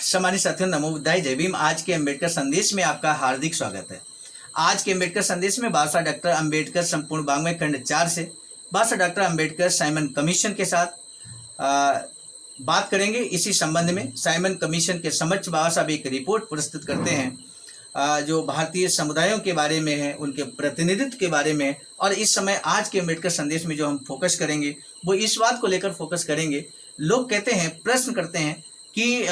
सम्मानित साथियों, नमो बुद्धाय, जय भीम। आज के अम्बेडकर संदेश में आपका हार्दिक स्वागत है। आज के अम्बेडकर संदेश में बाबा डॉक्टर अम्बेडकर संपूर्ण वाङ्मय खंड 4 से बाबा डॉक्टर अम्बेडकर साइमन कमीशन के साथ बात करेंगे। इसी संबंध में साइमन कमीशन के समक्ष बाबा साहब एक रिपोर्ट प्रस्तुत करते हैं जो भारतीय समुदायों के बारे में है, उनके प्रतिनिधित्व के बारे में। और इस समय आज के अम्बेडकर संदेश में जो हम फोकस करेंगे वो इस बात को लेकर फोकस करेंगे। लोग कहते हैं, प्रश्न करते हैं कि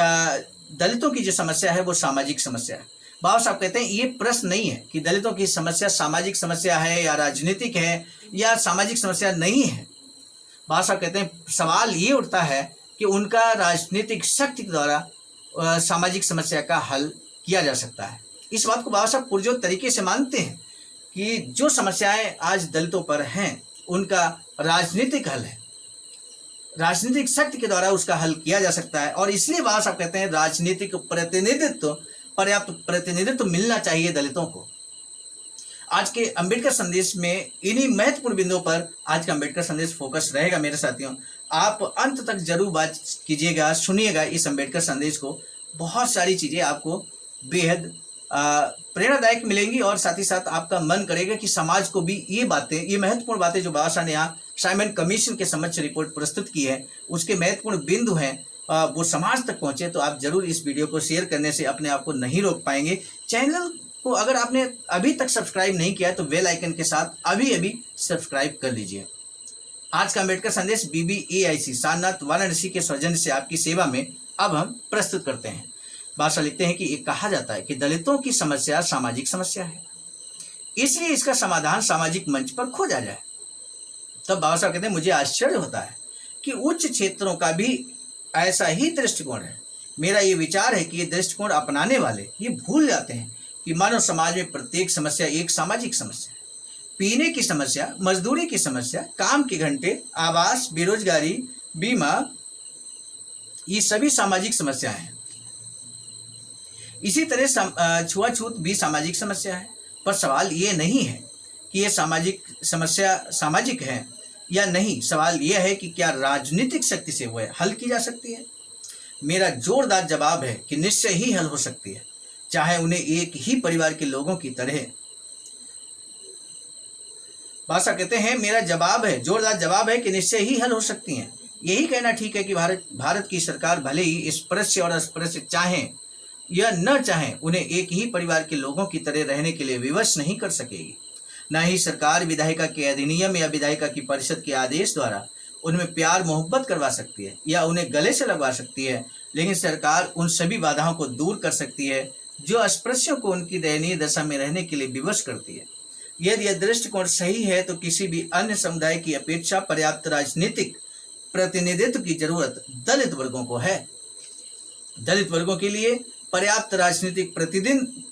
दलितों की जो समस्या है वो सामाजिक समस्या है। बाबा साहब कहते हैं ये प्रश्न नहीं है कि दलितों की समस्या सामाजिक समस्या है या राजनीतिक है या सामाजिक समस्या नहीं है। बाबा साहब कहते हैं सवाल ये उठता है कि उनका राजनीतिक शक्ति के द्वारा सामाजिक समस्या का हल किया जा सकता है। इस बात को बाबा साहब पुरजोर तरीके से मानते हैं कि जो समस्याएं आज दलितों पर हैं उनका राजनीतिक हल है, राजनीतिक शक्ति के द्वारा उसका हल किया जा सकता है। और इसलिए बाबा साहब कहते हैं राजनीतिक प्रतिनिधित्व, पर्याप्त प्रतिनिधित्व मिलना चाहिए दलितों को। आज के अम्बेडकर संदेश में इन्हीं महत्वपूर्ण बिंदुओं पर आज का अम्बेडकर संदेश फोकस रहेगा। मेरे साथियों, आप अंत तक जरूर बात कीजिएगा, सुनिएगा इस अम्बेडकर संदेश को। बहुत सारी चीजें आपको बेहद प्रेरणादायक मिलेंगी और साथ ही साथ आपका मन करेगा कि समाज को भी ये बातें, ये महत्वपूर्ण बातें जो बाबा साहब ने यहाँ साइमन कमीशन के समक्ष रिपोर्ट प्रस्तुत की है, उसके महत्वपूर्ण बिंदु हैं वो समाज तक पहुंचे। तो आप जरूर इस वीडियो को शेयर करने से अपने आप को नहीं रोक पाएंगे। चैनल को अगर आपने अभी तक सब्सक्राइब नहीं किया है तो बेल आइकन के साथ अभी सब्सक्राइब कर लीजिए। आज का अम्बेडकर संदेश BBAIC सारनाथ वाराणसी के सौजन्य से आपकी सेवा में अब हम प्रस्तुत करते हैं। बादशाह लिखते हैं कि ये कहा जाता है कि दलितों की समस्या सामाजिक समस्या है, इसलिए इसका समाधान सामाजिक मंच पर खोजा जाए। तब बाबा साहब कहते हैं मुझे आश्चर्य होता है कि उच्च क्षेत्रों का भी ऐसा ही दृष्टिकोण है। मेरा ये विचार है कि ये दृष्टिकोण अपनाने वाले ये भूल जाते हैं कि मानव समाज में प्रत्येक समस्या एक सामाजिक समस्या है। पीने की समस्या, मजदूरी की समस्या, काम के घंटे, आवास, बेरोजगारी, बीमा, ये सभी सामाजिक समस्याएं हैं। इसी तरह छुआछूत भी सामाजिक समस्या है। पर सवाल ये नहीं है कि ये सामाजिक समस्या सामाजिक है या नहीं, सवाल यह है कि क्या राजनीतिक शक्ति से वह हल की जा सकती है। मेरा जोरदार जवाब है कि निश्चय ही हल हो सकती है, चाहे उन्हें एक ही परिवार के लोगों की तरह। भाषा कहते हैं मेरा जवाब है, जोरदार जवाब है कि निश्चय ही हल हो सकती हैं। यही कहना ठीक है कि भारत की सरकार भले ही स्पृश्य और अस्पृश्य चाहें या न चाहें, उन्हें एक ही परिवार के लोगों की तरह रहने के लिए विवश नहीं कर सकेगी। न ही सरकार विधायिका के अधिनियम या विधायिका की परिषद के आदेश द्वारा उनमें प्यार मोहब्बत करवा सकती है या उन्हें गले से लगवा सकती है, लेकिन सरकार उन सभी बाधाओं को दूर कर सकती है जो अस्पृश्यों को उनकी दयनीय दशा में रहने के लिए विवश करती है। यदि यह दृष्टिकोण सही है तो किसी भी अन्य समुदाय की अपेक्षा पर्याप्त राजनीतिक प्रतिनिधित्व की जरूरत दलित वर्गों को है। दलित वर्गों के लिए पर्याप्त राजनीतिक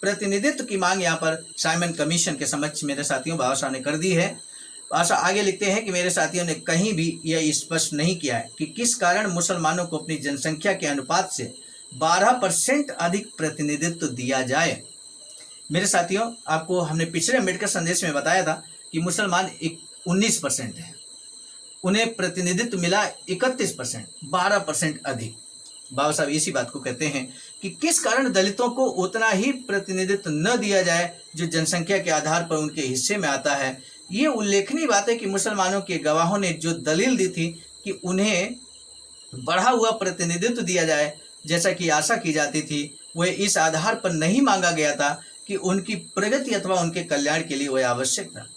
प्रतिनिधित्व की मांग यहाँ पर साइमन कमीशन के समक्ष मेरे साथियों बाबा साहब ने कर दी है। बाबा साहब आगे लिखते हैं कि मेरे साथियों ने कहीं भी यह स्पष्ट नहीं किया है कि किस कारण मुसलमानों को अपनी जनसंख्या के अनुपात से 12% अधिक प्रतिनिधित्व दिया जाए। मेरे साथियों, आपको हमने पिछले अम्बेडकर संदेश में बताया था कि मुसलमान 19% है, उन्हें प्रतिनिधित्व मिला 31%, 12% अधिक। बाबा साहब इसी बात को कहते हैं कि किस कारण दलितों को उतना ही प्रतिनिधित्व न दिया जाए जो जनसंख्या के आधार पर उनके हिस्से में आता है। ये उल्लेखनीय बात है कि मुसलमानों के गवाहों ने जो दलील दी थी कि उन्हें बढ़ा हुआ प्रतिनिधित्व दिया जाए जैसा कि आशा की जाती थी, वह इस आधार पर नहीं मांगा गया था कि उनकी प्रगति अथवा उनके कल्याण के लिए वह आवश्यक था।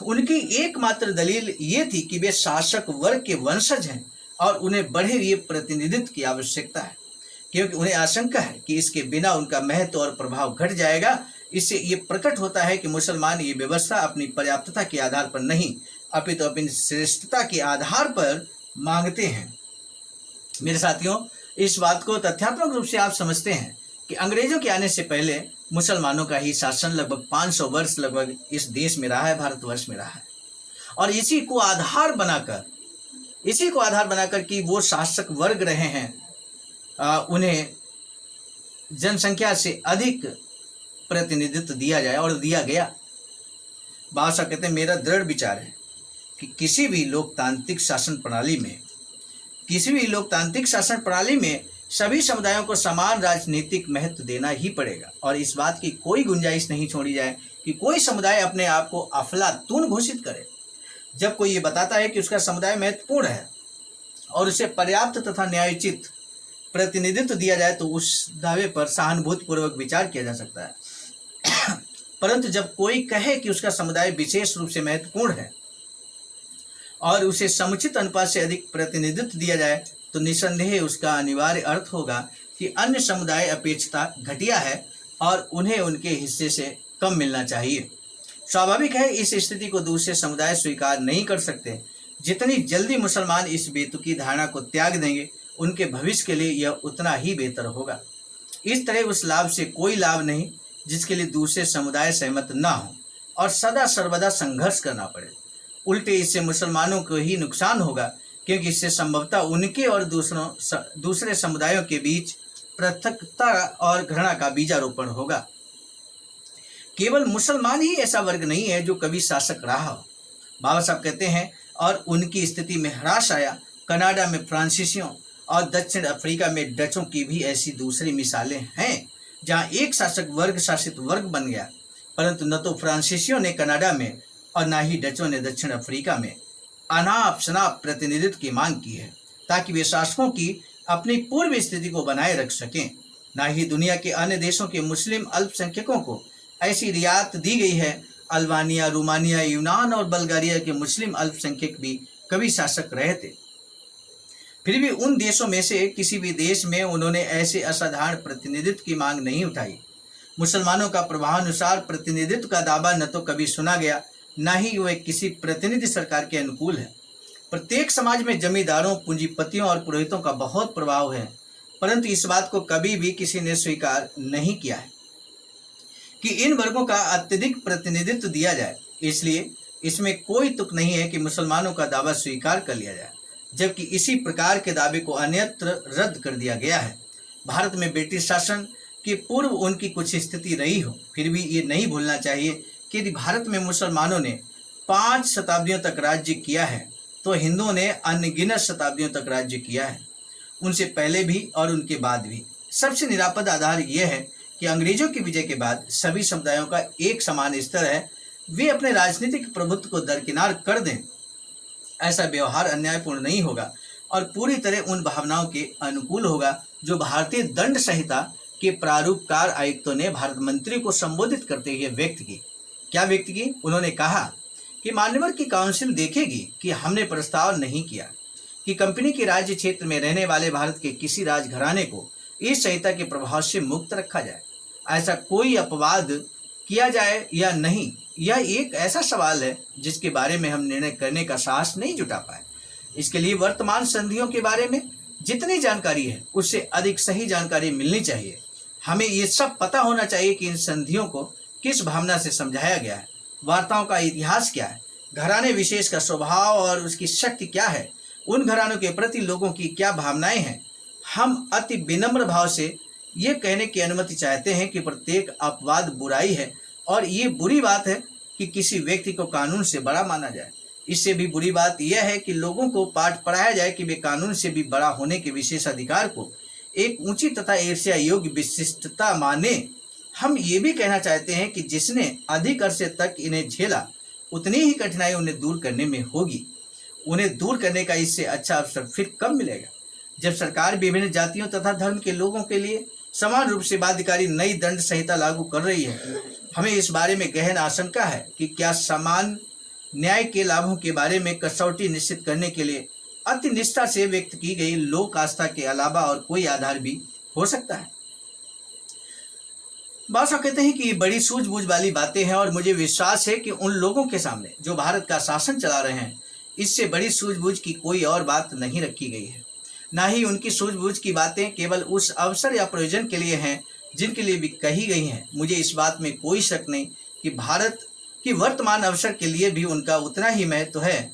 उनकी एकमात्र दलील ये थी कि वे शासक वर्ग के वंशज हैं और उन्हें बढ़े हुए प्रतिनिधित्व की आवश्यकता है, क्योंकि उन्हें आशंका है कि इसके बिना उनका महत्व और प्रभाव घट जाएगा। इससे ये प्रकट होता है कि मुसलमान ये व्यवस्था अपनी पर्याप्तता के आधार पर नहीं अपितु अपनी श्रेष्ठता के आधार पर मांगते हैं। मेरे साथियों, इस बात को तथ्यात्मक रूप से आप समझते हैं कि अंग्रेजों के आने से पहले मुसलमानों का ही शासन लगभग 500 वर्ष लगभग इस देश में रहा है, भारतवर्ष में रहा है। और इसी को आधार बनाकर कि वो शासक वर्ग रहे हैं, उन्हें जनसंख्या से अधिक प्रतिनिधित्व दिया जाए और दिया गया। बाबा साहब कहते हैं मेरा दृढ़ विचार है कि किसी भी लोकतांत्रिक शासन प्रणाली में सभी समुदायों को समान राजनीतिक महत्व देना ही पड़ेगा और इस बात की कोई गुंजाइश नहीं छोड़ी जाए कि कोई समुदाय अपने आप को अफलातून घोषित करे। जब कोई ये बताता है कि उसका समुदाय महत्वपूर्ण है और उसे पर्याप्त तथा न्यायोचित प्रतिनिधित्व दिया जाए तो उस दावे पर सहानुभूतिपूर्वक विचार किया जा सकता है। परंतु जब कोई कहे कि उसका समुदाय विशेष रूप से महत्वपूर्ण है और उसे समुचित अनुपात से अधिक प्रतिनिधित्व दिया जाए तो निसंदेह उसका अनिवार्य अर्थ होगा कि अन्य समुदाय अपेक्षता घटिया है और उन्हें उनके हिस्से से कम मिलना चाहिए। स्वाभाविक है इस स्थिति को दूसरे समुदाय स्वीकार नहीं कर सकते। जितनी जल्दी मुसलमान इस बेतुकी धारणा को त्याग देंगे उनके भविष्य के लिए यह उतना ही बेहतर होगा। इस तरह उस लाभ से कोई लाभ नहीं जिसके लिए दूसरे समुदाय सहमत ना हो और सदा सर्वदा संघर्ष करना पड़े। उल्टे इससे मुसलमानों को ही नुकसान होगा क्योंकि इससे संभवतः उनके और दूसरे समुदायों के बीच पृथकता और घृणा का बीजारोपण होगा। केवल मुसलमान ही ऐसा वर्ग नहीं है जो कभी शासक रहा हो। बाबा साहब कहते हैं और उनकी स्थिति में ह्रास आया। कनाडा में फ्रांसीसियों और दक्षिण अफ्रीका में डचों की भी ऐसी दूसरी मिसालें हैं जहां एक शासक वर्ग शासित वर्ग बन गया, परंतु न तो फ्रांसीसियों ने कनाडा में और न ही डचों ने दक्षिण अफ्रीका में अनाप शनाप प्रतिनिधित्व की मांग की है ताकि वे शासकों की अपनी पूर्व स्थिति को बनाए रख सकें। न ही दुनिया के अन्य देशों के मुस्लिम अल्पसंख्यकों को ऐसी रियायत दी गई है। अल्बानिया, रोमानिया, यूनान और बल्गारिया के मुस्लिम अल्पसंख्यक भी कभी शासक रहे थे। फिर भी उन देशों में से किसी भी देश में उन्होंने ऐसे असाधारण प्रतिनिधित्व की मांग नहीं उठाई। मुसलमानों का प्रभावानुसार प्रतिनिधित्व का दावा न तो कभी सुना गया न ही वह किसी प्रतिनिधि सरकार के अनुकूल है। प्रत्येक समाज में जमींदारों, पूंजीपतियों और पुरोहितों का बहुत प्रभाव है, परंतु इस बात को कभी भी किसी ने स्वीकार नहीं किया है कि इन वर्गों का अत्यधिक प्रतिनिधित्व दिया जाए। इसलिए इसमें कोई तुक नहीं है कि मुसलमानों का दावा स्वीकार कर लिया जाए, जबकि इसी प्रकार के दावे को अन्यत्र रद्द कर दिया गया है। भारत में ब्रिटिश शासन के पूर्व उनकी कुछ स्थिति रही हो, फिर भी ये नहीं भूलना चाहिए कि यदि भारत में मुसलमानों ने 5 शताब्दियों तक राज्य किया है तो हिंदुओं ने अनगिनत शताब्दियों तक राज्य किया है, उनसे पहले भी और उनके बाद भी। सबसे निरापद आधार यह है कि अंग्रेजों की विजय के बाद सभी समुदायों का एक समान स्तर है, वे अपने राजनीतिक प्रभुत्व को दरकिनार कर दें। ऐसा व्यवहार अन्यायपूर्ण नहीं होगा और पूरी तरह उन भावनाओं के अनुकूल होगा जो भारतीय दंड संहिता के प्रारूपकार आयुक्तों ने भारत मंत्री को संबोधित करते हुए व्यक्त की। क्या व्यक्त की? उन्होंने कहा कि मान्यवर की काउंसिल देखेगी कि हमने प्रस्ताव नहीं किया कि कंपनी के राज्य क्षेत्र में रहने वाले भारत के किसी राजघराने को इस संहिता के प्रभाव से मुक्त रखा जाए। ऐसा कोई अपवाद किया जाए या नहीं, यह एक ऐसा सवाल है जिसके बारे में हम निर्णय करने का साहस नहीं जुटा पाए। इसके लिए वर्तमान संधियों के बारे में जितनी जानकारी है उससे अधिक सही जानकारी मिलनी चाहिए। हमें ये सब पता होना चाहिए कि इन संधियों को किस भावना से समझाया गया है, वार्ताओं का इतिहास क्या है, घराने विशेष का स्वभाव और उसकी शक्ति क्या है, उन घरानों के प्रति लोगों की क्या भावनाएं हैं। हम अति विनम्र भाव से ये कहने की अनुमति चाहते हैं कि प्रत्येक अपवाद बुराई है और ये बुरी बात है कि किसी व्यक्ति को कानून से बड़ा माना जाए। इससे भी बुरी बात यह है कि लोगों को पाठ पढ़ाया जाए कि वे कानून से भी बड़ा होने के विशेष अधिकार को एक ऊंची तथा ईर्ष्या योग्य विशिष्टता माने। हम ये भी कहना चाहते हैं कि जिसने अधिक अरसे तक इन्हें झेला उतनी ही कठिनाई उन्हें दूर करने में होगी। उन्हें दूर करने का इससे अच्छा अवसर फिर कब मिलेगा जब सरकार विभिन्न जातियों तथा धर्म के लोगों के लिए समान रूप से बाध्यकारी नई दंड संहिता लागू कर रही है। हमें इस बारे में गहन आशंका है कि क्या समान न्याय के लाभों के बारे में कसौटी निश्चित करने के लिए अति निष्ठा से व्यक्त की गई लोक आस्था के अलावा और कोई आधार भी हो सकता है। बादशाह कहते हैं कि ये बड़ी सूझबूझ वाली बातें हैं और मुझे विश्वास है कि उन लोगों के सामने जो भारत का शासन चला रहे हैं इससे बड़ी सूझबूझ की कोई और बात नहीं रखी गई है। ना ही उनकी सूझबूझ की बातें केवल उस अवसर या प्रयोजन के लिए हैं जिनके लिए भी कही गई हैं। मुझे इस बात में कोई शक नहीं कि भारत की वर्तमान अवसर के लिए भी उनका उतना ही महत्व है,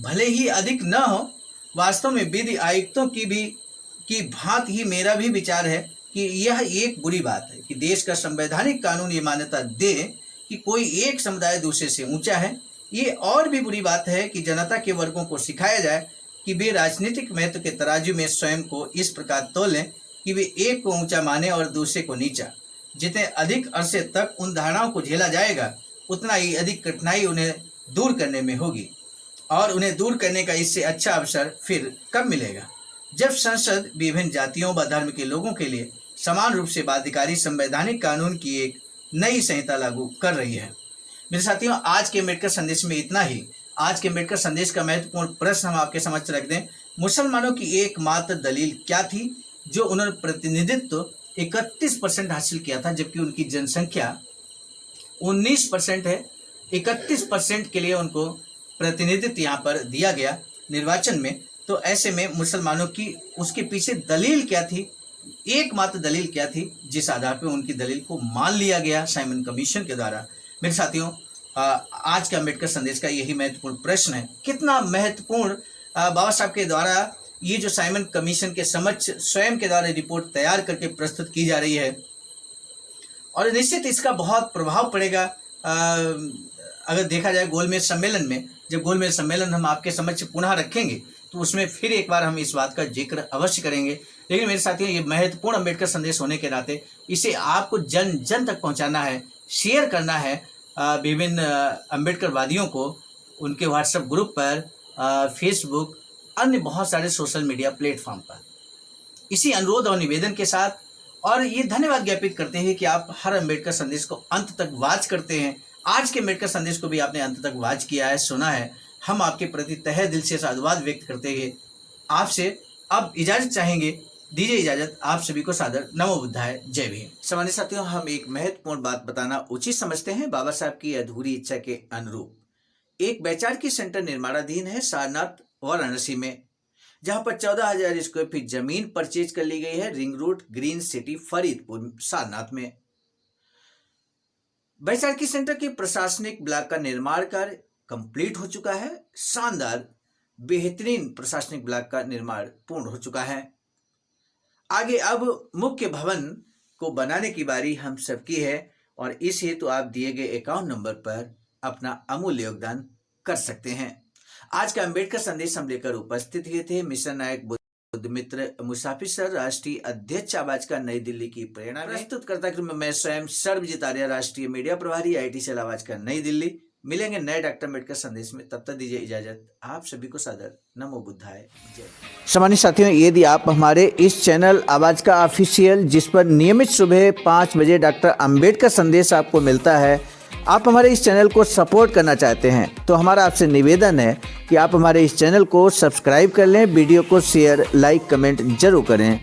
भले ही अधिक न हो। वास्तव में विधि आयुक्तों की भांति ही मेरा भी विचार है कि यह एक बुरी बात है कि देश का संवैधानिक कानून ये मान्यता दे कि कोई एक समुदाय दूसरे से ऊंचा है। ये और भी बुरी बात है कि जनता के वर्गों को सिखाया जाए कि वे राजनीतिक महत्व के तराजू में स्वयं को इस प्रकार तोलें कि वे एक को ऊंचा माने और दूसरे को नीचा। जितने अधिक अरसे तक उन धारणाओं को झेला जाएगा, उतना ही अधिक कठिनाई उन्हें दूर करने में होगी, और उन्हें दूर करने का इससे अच्छा अवसर फिर कब मिलेगा, जब संसद विभिन्न जातियों व धर्म के लोगों के लिए समान रूप से बाध्यकारी संवैधानिक कानून की एक नई संहिता लागू कर रही है। मेरे साथियों, आज के अम्बेडकर संदेश में इतना ही। आज के अम्बेडकर संदेश का महत्वपूर्ण प्रश्न हम आपके समक्ष रख दें। मुसलमानों की एकमात्र दलील क्या थी जो उन्होंने प्रतिनिधित्व 31% हासिल किया था, जबकि उनकी जनसंख्या 19% है। 31% के लिए उनको प्रतिनिधित्व यहाँ पर दिया गया निर्वाचन में। तो ऐसे में मुसलमानों की उसके पीछे दलील क्या थी, एकमात्र दलील क्या थी, जिस आधार पर उनकी दलील को मान लिया गया साइमन कमीशन के द्वारा। मेरे साथियों, आज के अम्बेडकर संदेश का यही महत्वपूर्ण प्रश्न है। कितना महत्वपूर्ण बाबा साहब के द्वारा ये जो साइमन कमीशन के समक्ष स्वयं के द्वारा रिपोर्ट तैयार करके प्रस्तुत की जा रही है, और निश्चित इसका बहुत प्रभाव पड़ेगा। अगर देखा जाए गोलमेज सम्मेलन में, जब गोलमेज सम्मेलन हम आपके समक्ष पुनः रखेंगे तो उसमें फिर एक बार हम इस बात का जिक्र अवश्य करेंगे। लेकिन मेरे साथियों, ये महत्वपूर्ण अम्बेडकर संदेश होने के नाते इसे आपको जन जन तक पहुंचाना है, शेयर करना है विभिन्न अम्बेडकरवादियों को, उनके व्हाट्सएप ग्रुप पर, फेसबुक, अन्य बहुत सारे सोशल मीडिया प्लेटफॉर्म पर। इसी अनुरोध और निवेदन के साथ, और ये धन्यवाद ज्ञापित करते हैं कि आप हर अम्बेडकर संदेश को अंत तक वाच करते हैं। आज के अम्बेडकर संदेश को भी आपने अंत तक वाच किया है, सुना है। हम आपके प्रति तहे दिल से साधुवाद व्यक्त करते हैं। आपसे अब इजाजत चाहेंगे, दीजिए इजाजत। आप सभी को सादर नमो बुद्धाय, जय भीम। सम्मानित साथियों, हम एक महत्वपूर्ण बात बताना उचित समझते हैं। बाबा साहब की अधूरी इच्छा के अनुरूप एक वैचारिकी सेंटर निर्माणाधीन है सारनाथ वाराणसी में, जहां पर 14,000 स्क्वायर फीट जमीन परचेज कर ली गई है ring road, green city, Faridpur, Sarnath में। वैचारिकी सेंटर के प्रशासनिक ब्लॉक का निर्माण कार्य कंप्लीट हो चुका है। शानदार बेहतरीन प्रशासनिक ब्लॉक का निर्माण पूर्ण हो चुका है। आगे अब मुख्य भवन को बनाने की बारी हम सबकी है, और इस हेतु आप दिए गए अकाउंट नंबर पर अपना अमूल्य योगदान कर सकते हैं। आज का अम्बेडकर संदेश हम लेकर उपस्थित हुए थे मिशन नायक बुद्ध मित्र मुसाफिर सर, राष्ट्रीय अध्यक्ष आवाज का, नई दिल्ली की प्रेरणा में। प्रस्तुत करता क्रम में मैं स्वयं सर्वजीत आर्य, राष्ट्रीय मीडिया प्रभारी, IIT सेल आवाज का, नई दिल्ली। मिलेंगे नए डॉक्टर अम्बेडकर संदेश में, तब तक दीजिए इजाजत। आप सभी को सादर नमो बुद्धाय, जय। सम्मानित साथियों, यदि आप हमारे इस चैनल आवाज का ऑफिशियल, जिस पर नियमित सुबह 5 बजे डॉक्टर अम्बेडकर संदेश आपको मिलता है, आप हमारे इस चैनल को सपोर्ट करना चाहते हैं, तो हमारा आपसे निवेदन है कि आप हमारे इस चैनल को सब्सक्राइब कर लें, वीडियो को शेयर, लाइक, कमेंट जरूर करें।